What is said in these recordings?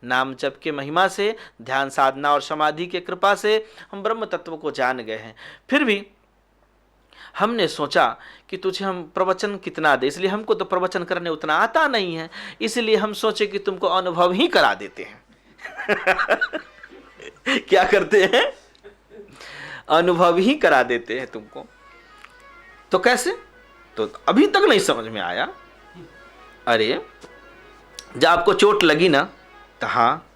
नाम जप के महिमा से, ध्यान साधना और समाधि के कृपा से हम ब्रह्म तत्व को जान गए हैं। फिर भी हमने सोचा कि तुझे हम प्रवचन कितना दे, इसलिए हमको तो प्रवचन करने उतना आता नहीं है, इसलिए हम सोचे कि तुमको अनुभव ही करा देते हैं। क्या करते हैं? अनुभव ही करा देते हैं तुमको। तो कैसे? तो अभी तक नहीं समझ में आया। अरे जब आपको चोट लगी ना, तो हाँ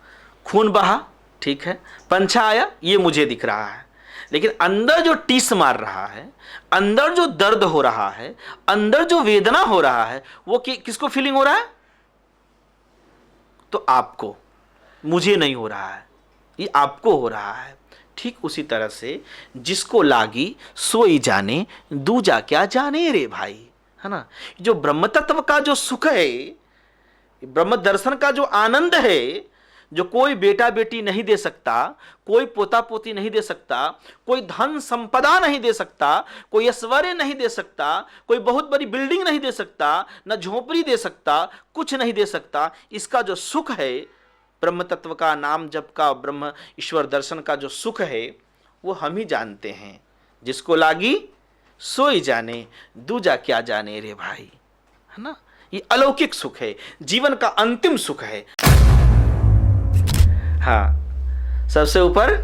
खून बहा, ठीक है, पंछा आया, ये मुझे दिख रहा है, लेकिन अंदर जो टीस मार रहा है, अंदर जो दर्द हो रहा है, अंदर जो वेदना हो रहा है, वो किसको फीलिंग हो रहा है? तो आपको, मुझे नहीं हो रहा है, ये आपको हो रहा है। ठीक उसी तरह से जिसको लागी सोई जाने, दूजा क्या जाने रे भाई, है ना। जो ब्रह्म तत्व का जो सुख है, ब्रह्म दर्शन का जो आनंद है, जो कोई बेटा बेटी नहीं दे सकता, कोई पोता पोती नहीं दे सकता, कोई धन संपदा नहीं दे सकता, कोई ऐश्वर्य नहीं दे सकता, कोई बहुत बड़ी बिल्डिंग नहीं दे सकता, न झोपड़ी दे सकता, कुछ नहीं दे सकता। इसका जो सुख है, ब्रह्म तत्व का नाम जप का, ब्रह्म ईश्वर दर्शन का जो सुख है, वो हम ही जानते हैं। जिसको लागी सोई जाने, दूजा क्या जाने रे भाई, है ना। ये अलौकिक सुख है, जीवन का अंतिम सुख है। हाँ, सबसे ऊपर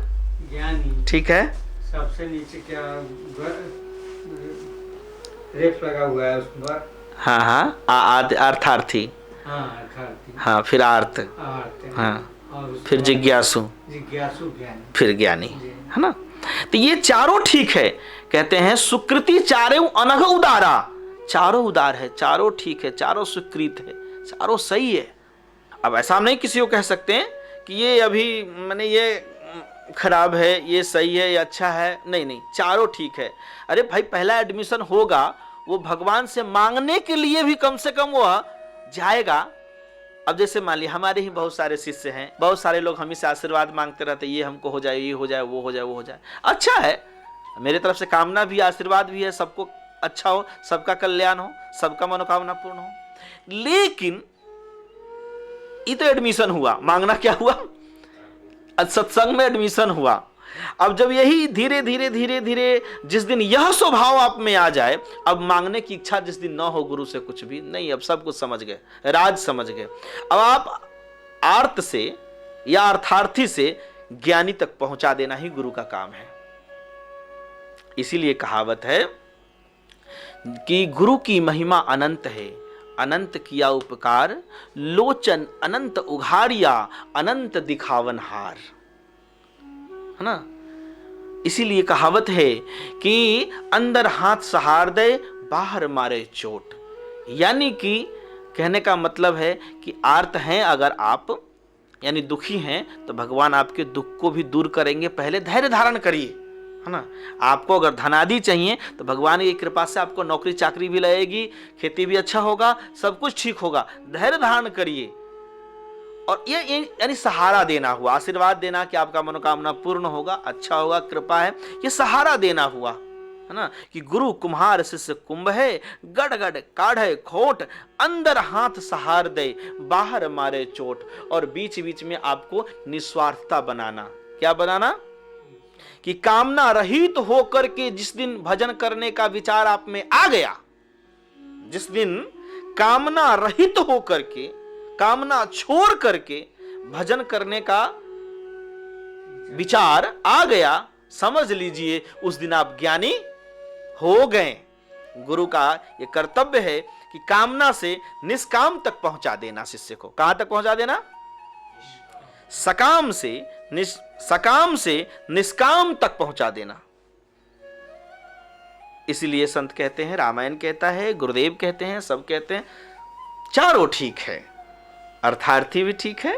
ज्ञानी, ठीक है, सबसे नीचे क्या रेफ लगा हुआ है उस पर। हाँ हाँ, अर्थार्थी, हाँ अर्थार्थी, हाँ फिर आर्त, हाँ और फिर जिज्ञासु, जिज्ञासु ज्ञानी, फिर ज्ञानी, है ना। तो ये चारों ठीक है। कहते हैं सुकृति चारों अनघ उदारा, चारों उदार है, चारों ठीक है, चारों स्वीकृत है, चारों सही है। अब ऐसा हम नहीं किसी को कह सकते हैं कि ये अभी मैंने ये खराब है, ये सही है, ये अच्छा है, नहीं नहीं, चारों ठीक है। अरे भाई पहला एडमिशन होगा, वो भगवान से मांगने के लिए भी कम से कम वो जाएगा। अब जैसे मान लिया हमारे ही बहुत सारे शिष्य हैं, बहुत सारे लोग हम ही से आशीर्वाद मांगते रहते, ये हमको हो जाए, ये हो जाए, वो हो जाए, वो हो जाए। अच्छा है, मेरे तरफ से कामना भी, आशीर्वाद भी है, सबको अच्छा हो, सबका कल्याण हो, सबका मनोकामना पूर्ण हो। लेकिन ये तो एडमिशन हुआ, मांगना क्या हुआ? सत्संग में एडमिशन हुआ। अब जब यही धीरे धीरे धीरे धीरे जिस दिन यह स्वभाव आप में आ जाए, अब मांगने की इच्छा जिस दिन न हो गुरु से कुछ भी नहीं, अब सब कुछ समझ गए, राज समझ गए। अब आप आर्त से या अर्थार्थी से ज्ञानी तक पहुंचा देना ही गुरु का काम है। इसीलिए कहावत है कि गुरु की महिमा अनंत है, अनंत किया उपकार, लोचन अनंत उघारिया, अनंत दिखावन हार, है ना। इसीलिए कहावत है कि अंदर हाथ सहार दे, बाहर मारे चोट। यानी कि कहने का मतलब है कि आर्त हैं अगर आप, यानी दुखी हैं, तो भगवान आपके दुख को भी दूर करेंगे। पहले धैर्य धारण करिए, है ना। आपको अगर धनादि चाहिए तो भगवान की कृपा से आपको नौकरी चाकरी भी लगेगी, खेती भी अच्छा होगा, सब कुछ ठीक होगा। धैर्य धारण करिए। और ये यानी सहारा देना हुआ, आशीर्वाद देना कि आपका मनोकामना पूर्ण होगा, अच्छा होगा, कृपा है, ये सहारा देना हुआ, है ना। कि गुरु कुम्हार शिष्य कुंभ है, गड़ गड़ काढ़े खोट, अंदर हाथ सहार दे, बाहर मारे चोट। और बीच बीच में आपको निस्वार्थता बनाना। क्या बनाना? कि कामना रहित होकर के जिस दिन भजन करने का विचार आप में आ गया, जिस दिन कामना रहित होकर के, कामना छोड़ करके भजन करने का विचार आ गया, समझ लीजिए उस दिन आप ज्ञानी हो गए। गुरु का यह कर्तव्य है कि कामना से निष्काम तक पहुंचा देना शिष्य को। कहां तक पहुंचा देना? सकाम से निष्काम तक पहुंचा देना। इसलिए संत कहते हैं, रामायण कहता है, गुरुदेव कहते हैं, सब कहते हैं, चारों ठीक है। अर्थार्थी भी ठीक है,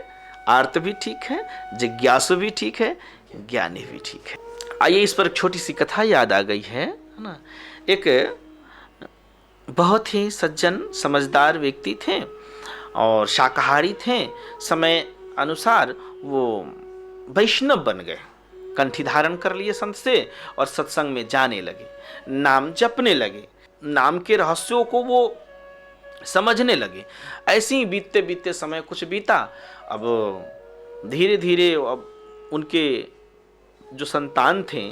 आर्त भी ठीक है, जिज्ञासु भी ठीक है, ज्ञानी भी ठीक है। आइए इस पर एक छोटी सी कथा याद आ गई है ना। एक बहुत ही सज्जन समझदार व्यक्ति थे और शाकाहारी थे। समय अनुसार वो वैष्णव बन गए, कंठी धारण कर लिए संत से और सत्संग में जाने लगे, नाम जपने लगे, नाम के रहस्यों को वो समझने लगे। ऐसे ही बीतते बीतते समय कुछ बीता। अब धीरे धीरे अब उनके जो संतान थे,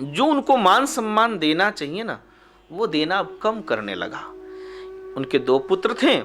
जो उनको मान सम्मान देना चाहिए ना, वो देना अब कम करने लगा। उनके 2 पुत्र थे,